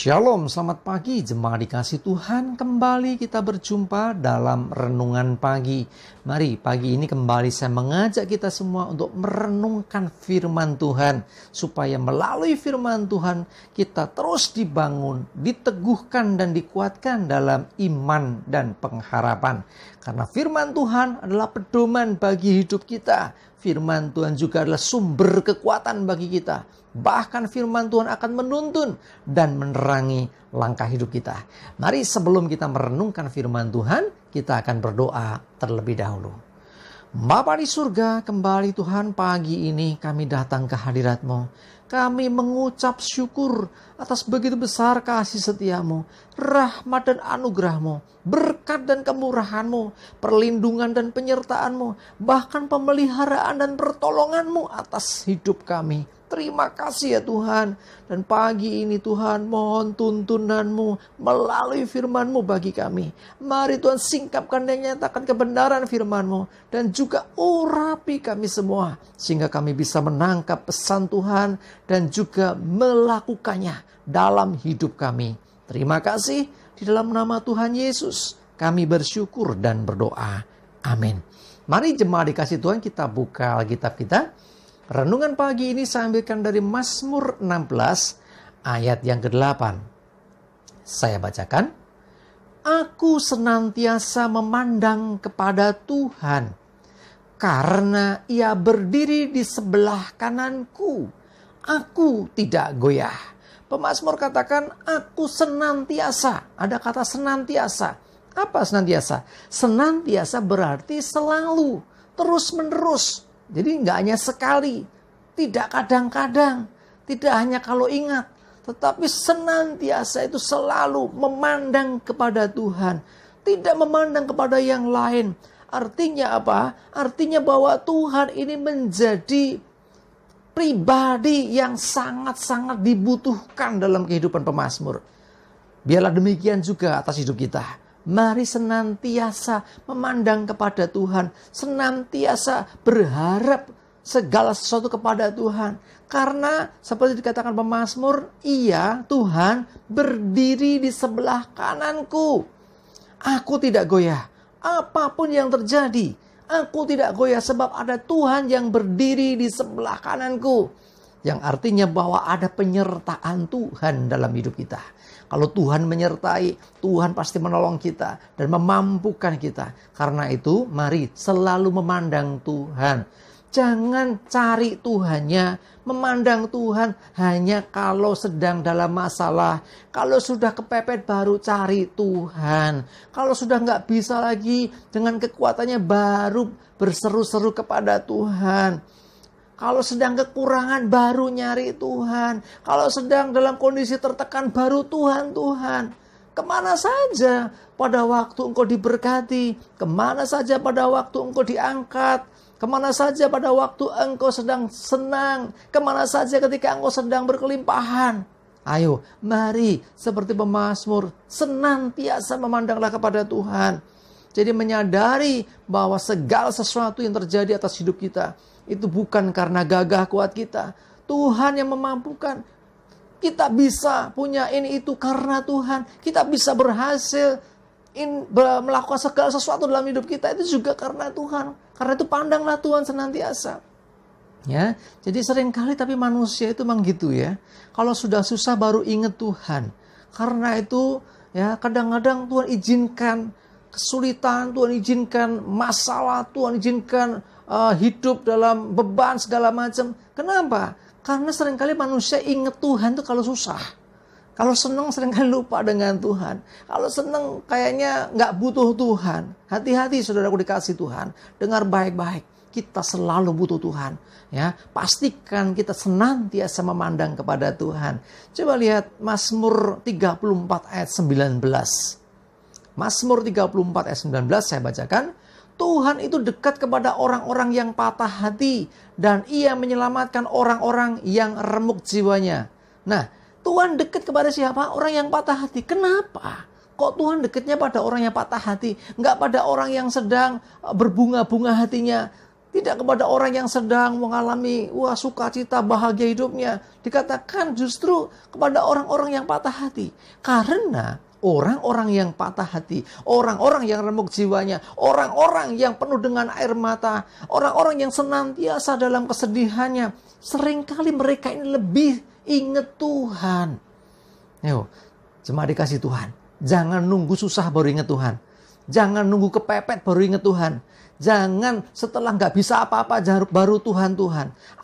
Shalom, selamat pagi jemaat dikasih Tuhan. Kembali kita berjumpa dalam renungan pagi. Mari pagi ini kembali saya mengajak kita semua untuk merenungkan firman Tuhan. Supaya melalui firman Tuhan kita terus dibangun, diteguhkan dan dikuatkan dalam iman dan pengharapan. Karena firman Tuhan adalah pedoman bagi hidup kita. Firman Tuhan juga adalah sumber kekuatan bagi kita. Bahkan firman Tuhan akan menuntun dan menerangi langkah hidup kita. Mari sebelum kita merenungkan firman Tuhan, kita akan berdoa terlebih dahulu. Bapa di surga, kembali Tuhan pagi ini kami datang ke hadirat-Mu. Kami mengucap syukur atas begitu besar kasih setia-Mu, rahmat dan anugerah-Mu, berkat dan kemurahan-Mu, perlindungan dan penyertaan-Mu, bahkan pemeliharaan dan pertolongan-Mu atas hidup kami. Terima kasih ya Tuhan. Dan pagi ini Tuhan mohon tuntunan-Mu melalui firman-Mu bagi kami. Mari Tuhan singkapkan dan nyatakan kebenaran firman-Mu. Dan juga urapi kami semua. Sehingga kami bisa menangkap pesan Tuhan dan juga melakukannya dalam hidup kami. Terima kasih di dalam nama Tuhan Yesus. Kami bersyukur dan berdoa. Amin. Mari jemaat dikasih Tuhan kita buka Alkitab kita. Renungan pagi ini saya ambilkan dari Mazmur 16 ayat yang ke-8. Saya bacakan. Aku senantiasa memandang kepada Tuhan karena Ia berdiri di sebelah kananku. Aku tidak goyah. Pemazmur katakan aku senantiasa. Ada kata senantiasa. Apa senantiasa? Senantiasa berarti selalu, terus-menerus. Jadi nggak hanya sekali, tidak kadang-kadang, tidak hanya kalau ingat, tetapi senantiasa itu selalu memandang kepada Tuhan, tidak memandang kepada yang lain. Artinya apa? Artinya bahwa Tuhan ini menjadi pribadi yang sangat-sangat dibutuhkan dalam kehidupan pemazmur. Biarlah demikian juga atas hidup kita. Mari senantiasa memandang kepada Tuhan. Senantiasa berharap segala sesuatu kepada Tuhan. Karena seperti dikatakan pemazmur, Ia, Tuhan, berdiri di sebelah kananku. Aku tidak goyah. Apapun yang terjadi, aku tidak goyah sebab ada Tuhan yang berdiri di sebelah kananku. Yang artinya bahwa ada penyertaan Tuhan dalam hidup kita. Kalau Tuhan menyertai, Tuhan pasti menolong kita dan memampukan kita. Karena itu, mari selalu memandang Tuhan. Jangan cari Tuhannya, memandang Tuhan hanya kalau sedang dalam masalah. Kalau sudah kepepet baru cari Tuhan. Kalau sudah nggak bisa lagi dengan kekuatannya baru berseru-seru kepada Tuhan. Kalau sedang kekurangan baru nyari Tuhan. Kalau sedang dalam kondisi tertekan baru Tuhan. Kemana saja pada waktu engkau diberkati. Kemana saja pada waktu engkau diangkat. Kemana saja pada waktu engkau sedang senang. Kemana saja ketika engkau sedang berkelimpahan. Ayo mari seperti pemazmur senantiasa memandanglah kepada Tuhan. Jadi menyadari bahwa segala sesuatu yang terjadi atas hidup kita itu bukan karena gagah kuat kita. Tuhan yang memampukan. Kita bisa punya ini itu karena Tuhan. Kita bisa berhasil melakukan segala sesuatu dalam hidup kita itu juga karena Tuhan. Karena itu pandanglah Tuhan senantiasa. Ya, jadi seringkali tapi manusia itu memang gitu ya. Kalau sudah susah baru ingat Tuhan. Karena itu ya kadang-kadang Tuhan izinkan kesulitan, Tuhan izinkan masalah, Tuhan izinkan hidup dalam beban segala macam. Kenapa? Karena seringkali manusia ingat Tuhan itu kalau susah. Kalau senang seringkali lupa dengan Tuhan. Kalau senang kayaknya nggak butuh Tuhan. Hati-hati saudaraku dikasih Tuhan. Dengar baik-baik. Kita selalu butuh Tuhan. Ya, pastikan kita senantiasa memandang kepada Tuhan. Coba lihat Mazmur 34 ayat 19. Mazmur 34 ayat 19 saya bacakan. Tuhan itu dekat kepada orang-orang yang patah hati dan Ia menyelamatkan orang-orang yang remuk jiwanya. Nah, Tuhan dekat kepada siapa? Orang yang patah hati. Kenapa? Kok Tuhan dekatnya pada orang yang patah hati? Enggak pada orang yang sedang berbunga-bunga hatinya. Tidak kepada orang yang sedang mengalami sukacita, bahagia hidupnya. Dikatakan justru kepada orang-orang yang patah hati. Karena orang-orang yang patah hati, orang-orang yang remuk jiwanya, orang-orang yang penuh dengan air mata, orang-orang yang senantiasa dalam kesedihannya, seringkali mereka ini lebih ingat Tuhan. Ayo, jemaat dikasih Tuhan, jangan nunggu susah baru ingat Tuhan. Jangan nunggu kepepet baru ingat Tuhan. Jangan setelah nggak bisa apa-apa baru Tuhan.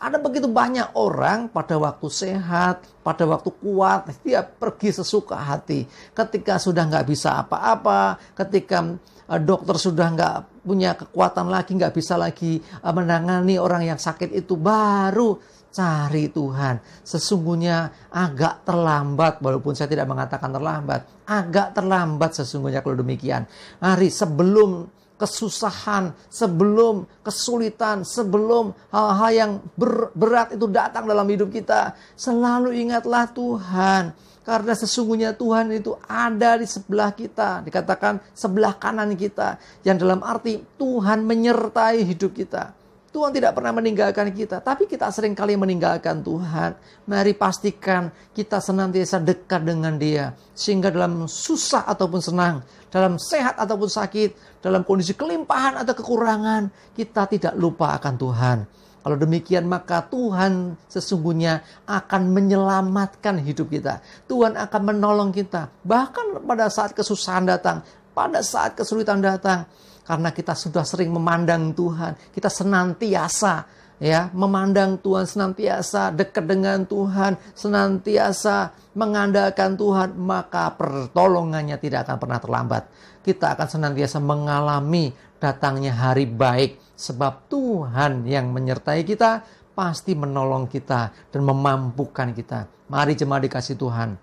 Ada begitu banyak orang pada waktu sehat, pada waktu kuat, dia pergi sesuka hati. Ketika sudah nggak bisa apa-apa, ketika dokter sudah nggak punya kekuatan lagi, nggak bisa lagi menangani orang yang sakit itu, baru cari Tuhan. Sesungguhnya agak terlambat, walaupun saya tidak mengatakan terlambat. Agak terlambat sesungguhnya kalau demikian. Mari sebelum kesusahan, sebelum kesulitan, sebelum hal-hal yang berat itu datang dalam hidup kita, selalu ingatlah Tuhan. Karena sesungguhnya Tuhan itu ada di sebelah kita. Dikatakan sebelah kanan kita. Yang dalam arti Tuhan menyertai hidup kita. Tuhan tidak pernah meninggalkan kita, tapi kita seringkali meninggalkan Tuhan. Mari pastikan kita senantiasa dekat dengan Dia. Sehingga dalam susah ataupun senang, dalam sehat ataupun sakit, dalam kondisi kelimpahan atau kekurangan, kita tidak lupa akan Tuhan. Kalau demikian maka Tuhan sesungguhnya akan menyelamatkan hidup kita. Tuhan akan menolong kita. Bahkan pada saat kesusahan datang, pada saat kesulitan datang. Karena kita sudah sering memandang Tuhan, kita senantiasa memandang Tuhan, senantiasa dekat dengan Tuhan, senantiasa mengandalkan Tuhan, maka pertolongannya tidak akan pernah terlambat. Kita akan senantiasa mengalami datangnya hari baik, sebab Tuhan yang menyertai kita pasti menolong kita dan memampukan kita. Mari jemaat dikasih Tuhan,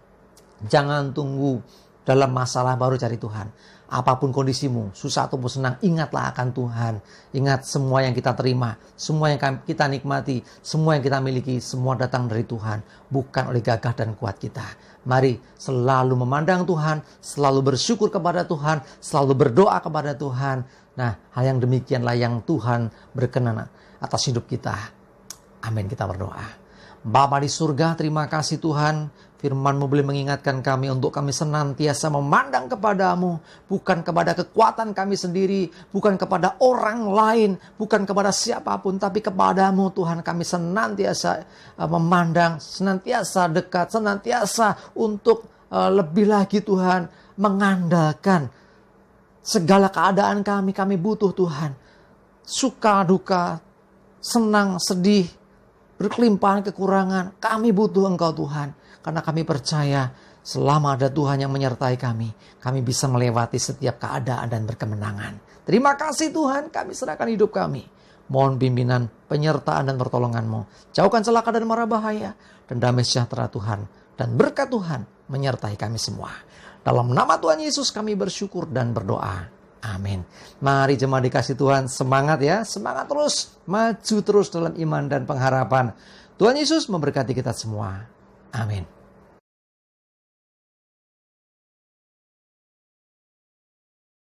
jangan tunggu dalam masalah baru cari Tuhan. Apapun kondisimu, susah ataupun senang, ingatlah akan Tuhan. Ingat semua yang kita terima, semua yang kita nikmati, semua yang kita miliki, semua datang dari Tuhan. Bukan oleh gagah dan kuat kita. Mari selalu memandang Tuhan, selalu bersyukur kepada Tuhan, selalu berdoa kepada Tuhan. Nah, hal yang demikianlah yang Tuhan berkenan atas hidup kita. Amin, kita berdoa. Bapa di surga, terima kasih Tuhan. Firman-Mu boleh mengingatkan kami untuk kami senantiasa memandang kepadamu. Bukan kepada kekuatan kami sendiri. Bukan kepada orang lain. Bukan kepada siapapun. Tapi kepadamu Tuhan kami senantiasa memandang. Senantiasa dekat. Senantiasa untuk lebih lagi Tuhan mengandalkan. Segala keadaan kami butuh Tuhan. Suka, duka, senang, sedih, berkelimpahan, kekurangan. Kami butuh Engkau Tuhan. Karena kami percaya selama ada Tuhan yang menyertai kami bisa melewati setiap keadaan dan berkemenangan. Terima kasih Tuhan, kami serahkan hidup kami. Mohon pimpinan, penyertaan dan pertolongan-Mu. Jauhkan celaka dan mara bahaya. Dan damai sejahtera Tuhan dan berkat Tuhan menyertai kami semua. Dalam nama Tuhan Yesus kami bersyukur dan berdoa. Amin. Mari jemaat dikasih Tuhan, semangat ya. Semangat terus, maju terus dalam iman dan pengharapan. Tuhan Yesus memberkati kita semua. Amin.